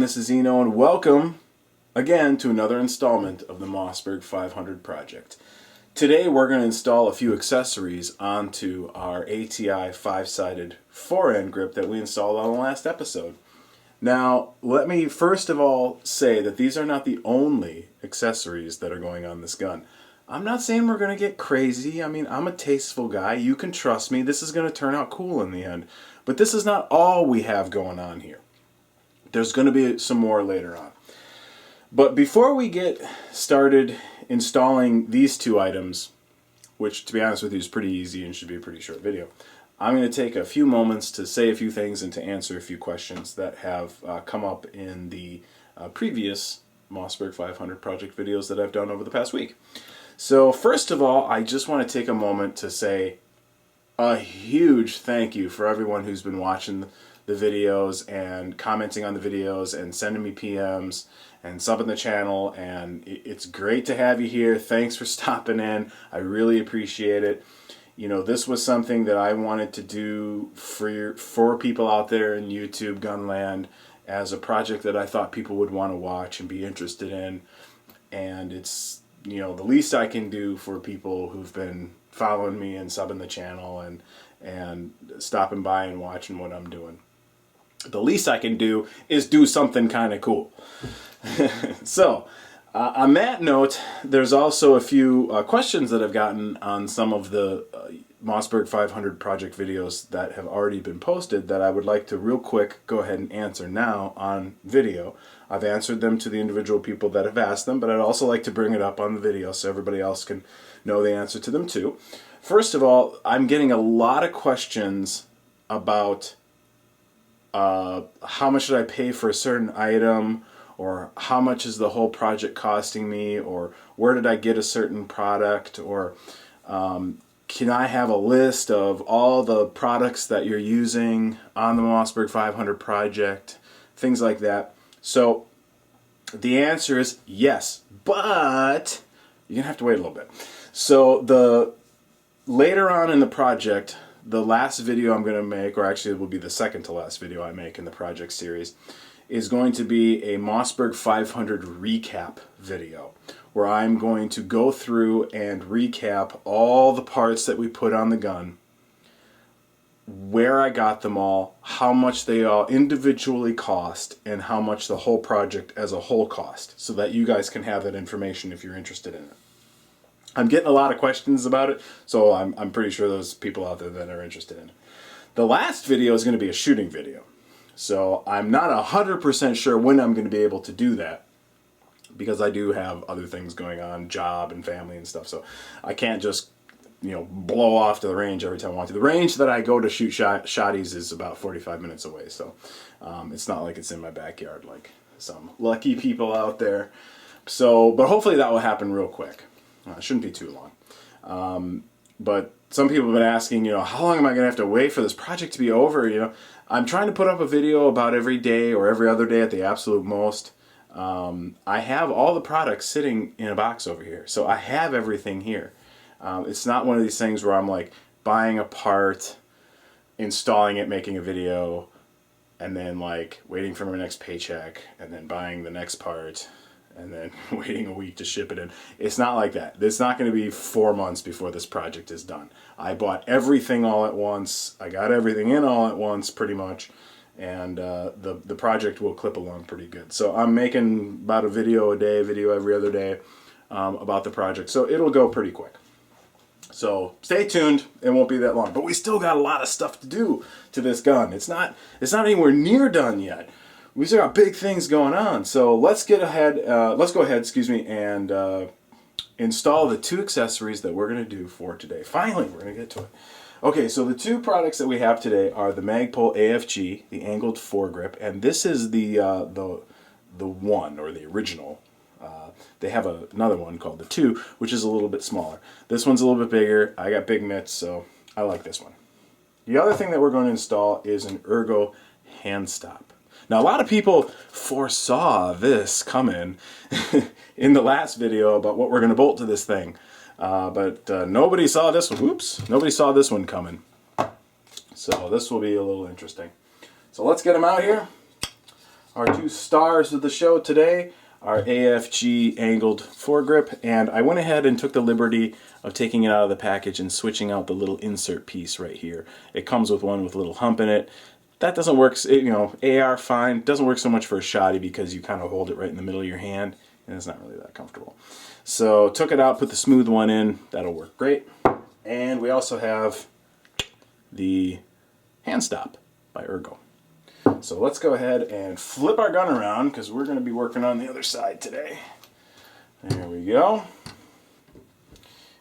this is Eno, and welcome again to another installment of the Mossberg 500 project. Today we're going to install a few accessories onto our ATI 5-sided forend grip that we installed on the last episode. Now, let me first of all say that these are not the only accessories that are going on this gun. I'm not saying we're going to get crazy. I mean, I'm a tasteful guy. You can trust me. This is going to turn out cool in the end. But this is not all we have going on here. There's going to be some more later on. But before we get started installing these two items, which to be honest with you is pretty easy and should be a pretty short video, I'm going to take a few moments to say a few things and to answer a few questions that have come up in the previous Mossberg 500 project videos that I've done over the past week. So first of all, I just want to take a moment to say a huge thank you for everyone who's been watching the videos and commenting on the videos and sending me PMs and subbing the channel, and it's great to have you here. Thanks for stopping in. I really appreciate it. You know, this was something that I wanted to do for people out there in YouTube Gunland as a project that I thought people would want to watch and be interested in, and it's, you know, the least I can do for people who've been following me and subbing the channel and stopping by and watching what I'm doing. The least I can do is do something kind of cool. So, on that note, there's also a few questions that I've gotten on some of the Mossberg 500 project videos that have already been posted that I would like to real quick go ahead and answer now on video. I've answered them to the individual people that have asked them, but I'd also like to bring it up on the video so everybody else can know the answer to them too. First of all, I'm getting a lot of questions about how much should I pay for a certain item, or how much is the whole project costing me, or where did I get a certain product, or can I have a list of all the products that you're using on the Mossberg 500 project, things like that. So the answer is yes, but you're gonna have to wait a little bit. So later on in the project, the last video I'm going to make, or actually it will be the second to last video I make in the project series, is going to be a Mossberg 500 recap video, where I'm going to go through and recap all the parts that we put on the gun, where I got them all, how much they all individually cost, and how much the whole project as a whole cost, so that you guys can have that information if you're interested in it. I'm getting a lot of questions about it, so I'm pretty sure there's people out there that are interested in it. The last video is going to be a shooting video, so I'm not 100% sure when I'm going to be able to do that, because I do have other things going on, job and family and stuff, so I can't just, you know, blow off to the range every time I want to. The range that I go to shoot shotties is about 45 minutes away, so it's not like it's in my backyard like some lucky people out there. So, but hopefully that will happen real quick. It shouldn't be too long. But some people have been asking, you know, how long am I going to have to wait for this project to be over? You know, I'm trying to put up a video about every day or every other day at the absolute most. I have all the products sitting in a box over here, so I have everything here. It's not one of these things where I'm like buying a part, installing it, making a video, and then like waiting for my next paycheck, and then buying the next part, and then waiting a week to ship it in. It's not like that. It's not going to be 4 months before this project is done. I bought everything all at once. I got everything in all at once, pretty much, and the project will clip along pretty good. So I'm making about a video a day, video every other day about the project. So it'll go pretty quick. So stay tuned. It won't be that long. But we still got a lot of stuff to do to this gun. It's not anywhere near done yet. We still got big things going on, so let's go ahead, and install the two accessories that we're going to do for today. Finally, we're going to get to it. Okay, so the two products that we have today are the Magpul AFG, the angled foregrip, and this is the one, or the original. They have another one called the 2, which is a little bit smaller. This one's a little bit bigger. I got big mitts, so I like this one. The other thing that we're going to install is an Ergo Handstop. Now, a lot of people foresaw this coming in the last video about what we're going to bolt to this thing, but nobody saw this one. Oops, nobody saw this one coming. So this will be a little interesting. So let's get them out here. Our two stars of the show today are AFG angled foregrip, and I went ahead and took the liberty of taking it out of the package and switching out the little insert piece right here. It comes with one with a little hump in it. That doesn't work, you know, AR fine. Doesn't work so much for a shotty because you kind of hold it right in the middle of your hand, and it's not really that comfortable. So took it out, put the smooth one in. That'll work great. And we also have the Handstop by Ergo. So let's go ahead and flip our gun around because we're going to be working on the other side today. There we go.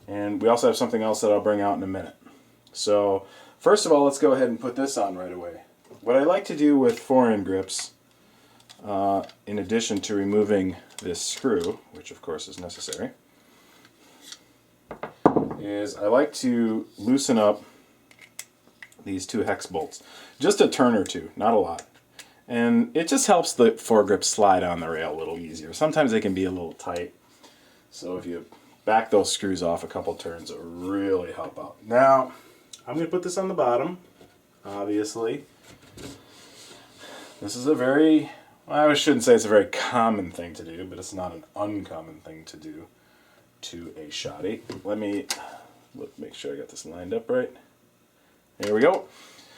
And we also have something else that I'll bring out in a minute. So first of all, let's go ahead and put this on right away. What I like to do with foreign grips, in addition to removing this screw, which of course is necessary, is I like to loosen up these two hex bolts. Just a turn or two, not a lot. And it just helps the foregrip slide on the rail a little easier. Sometimes they can be a little tight. So if you back those screws off a couple turns, it'll really help out. Now, I'm going to put this on the bottom, obviously. This is a very, well, I shouldn't say it's a very common thing to do, but it's not an uncommon thing to do to a shotty. Let me make sure I got this lined up right. There we go.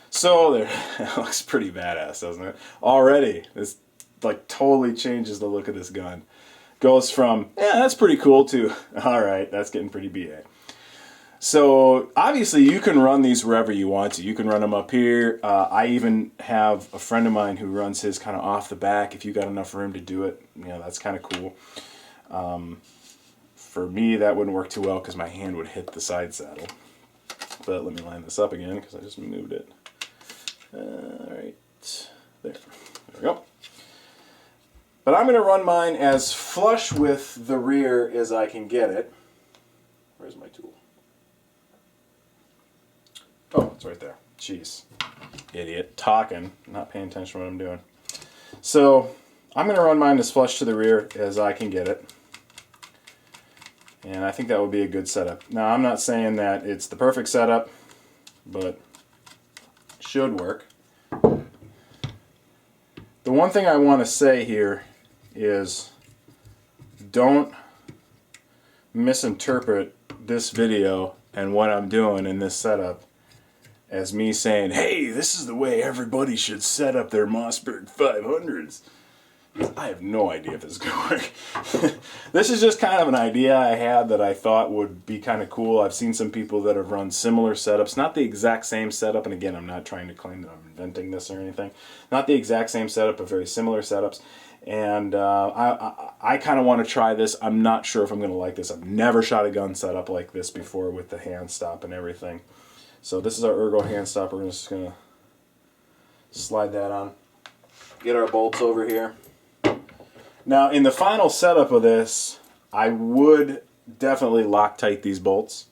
So there, that looks pretty badass, doesn't it? Already, this like totally changes the look of this gun. Goes from, yeah, that's pretty cool, to, all right, that's getting pretty BA. So obviously you can run these wherever you want to. You can run them up here. I even have a friend of mine who runs his kind of off the back. If you got enough room to do it, you know, that's kind of cool. For me, that wouldn't work too well because my hand would hit the side saddle. But let me line this up again because I just moved it. Alright, there we go. But I'm going to run mine as flush with the rear as I can get it. Where's my tool? Oh, it's right there. Jeez. Idiot. Talking, not paying attention to what I'm doing. So, I'm going to run mine as flush to the rear as I can get it. And I think that would be a good setup. Now, I'm not saying that it's the perfect setup, but should work. The one thing I want to say here is don't misinterpret this video and what I'm doing in this setup as me saying, hey, this is the way everybody should set up their Mossberg 500s. I have no idea if this is going to work. This is just kind of an idea I had that I thought would be kind of cool. I've seen some people that have run similar setups. Not the exact same setup, and again, I'm not trying to claim that I'm inventing this or anything. Not the exact same setup, but very similar setups. And I kind of want to try this. I'm not sure if I'm going to like this. I've never shot a gun setup like this before with the Handstop and everything. So this is our Ergo Handstop. We're just going to slide that on. Get our bolts over here. Now, in the final setup of this, I would definitely Loctite these bolts,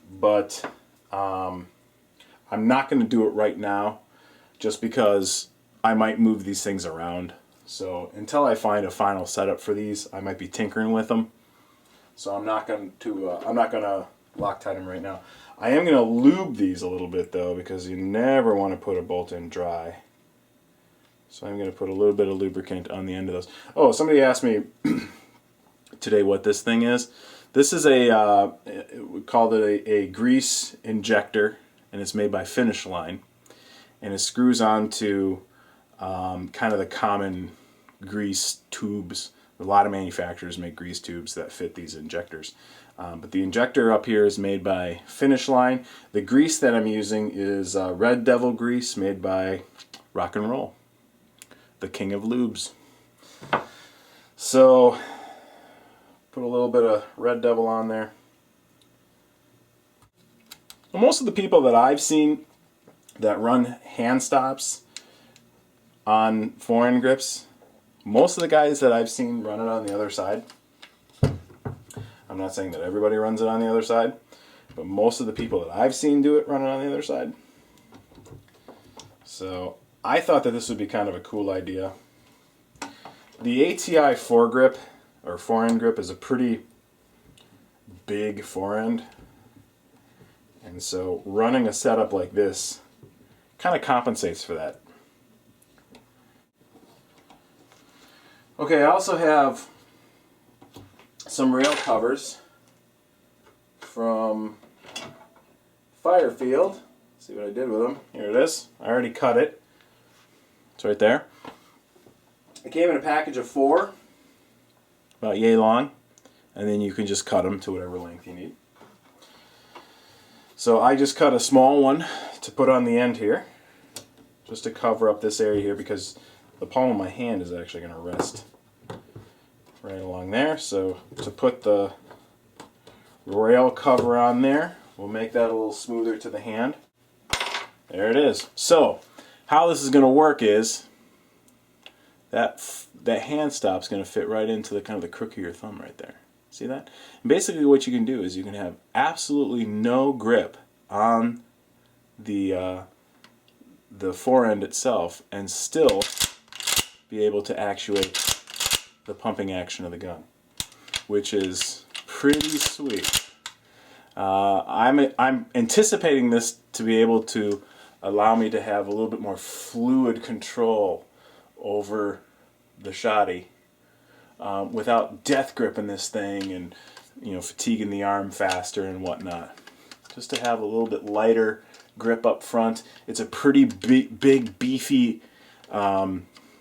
but I'm not going to do it right now just because I might move these things around. So until I find a final setup for these, I might be tinkering with them. So I'm not going to Loctite them right now. I am going to lube these a little bit though, because you never want to put a bolt in dry. So I'm going to put a little bit of lubricant on the end of those. Oh, somebody asked me today what this thing is. This is we called it a grease injector, and it's made by Finish Line. And it screws onto kind of the common grease tubes. A lot of manufacturers make grease tubes that fit these injectors. But the injector up here is made by Finish Line. The grease that I'm using is Red Devil grease made by Rock and Roll, the king of lubes. So put a little bit of Red Devil on there. Well, most of the people that I've seen that run Handstops on foreign grips, most of the guys that I've seen run it on the other side. I'm not saying that everybody runs it on the other side, but most of the people that I've seen do it run it on the other side. So I thought that this would be kind of a cool idea. The ATI foregrip, or forend grip, is a pretty big forend. And so running a setup like this kind of compensates for that. Okay, I also have some rail covers from Firefield. See what I did with them. Here it is. I already cut it. It's right there. It came in a package of 4, about yay long, and then you can just cut them to whatever length you need. So I just cut a small one to put on the end here, just to cover up this area here, because the palm of my hand is actually going to rest right along there. So to put the rail cover on there will make that a little smoother to the hand. There it is. So how this is going to work is that hand stop's going to fit right into the kind of the crook of your thumb right there. See that? And basically what you can do is you can have absolutely no grip on the forend itself and still be able to actuate the pumping action of the gun, which is pretty sweet. I'm anticipating this to be able to allow me to have a little bit more fluid control over the shoddy without death gripping this thing and, you know, fatiguing the arm faster and whatnot. Just to have a little bit lighter grip up front. It's a pretty big beefy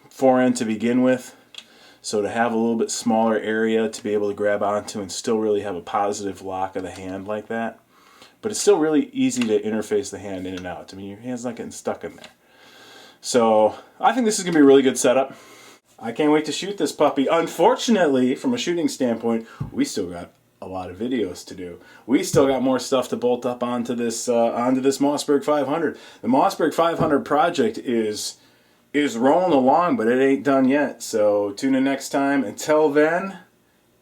forend to begin with, so to have a little bit smaller area to be able to grab onto and still really have a positive lock of the hand like that. But it's still really easy to interface the hand in and out. I mean, your hand's not getting stuck in there. So I think this is going to be a really good setup. I can't wait to shoot this puppy. Unfortunately, from a shooting standpoint, we still got a lot of videos to do. We still got more stuff to bolt up onto this Mossberg 500. The Mossberg 500 project is rolling along, but it ain't done yet. So tune in next time. Until then,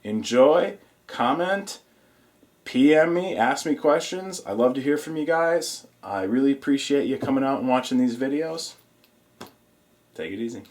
enjoy, comment, PM me, ask me questions. I love to hear from you guys. I really appreciate you coming out and watching these videos. Take it easy.